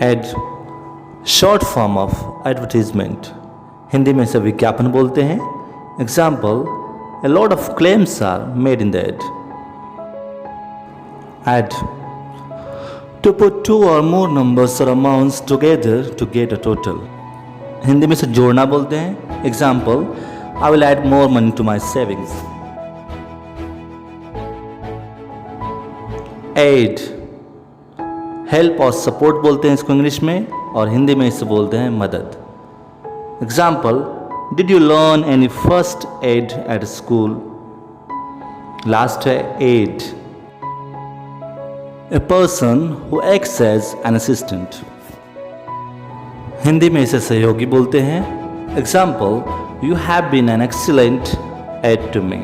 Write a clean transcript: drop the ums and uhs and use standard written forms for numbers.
Add short form of advertisement, Hindi में इसे विज्ञापन बोलते हैं. Example, a lot of claims are made in the ad. Add, to put two or more numbers or amounts together to get a total. Hindi में इसे जोड़ना बोलते हैं. Example, I will add more money to my savings. Aid, help और support बोलते हैं इसको English में, और हिंदी में इसे बोलते हैं मदद. Example, Did you learn any first aid at school? Last है aide, a person who acts as an assistant. Hindi में इसे सहयोगी बोलते हैं. Example, you have been an excellent aid to me.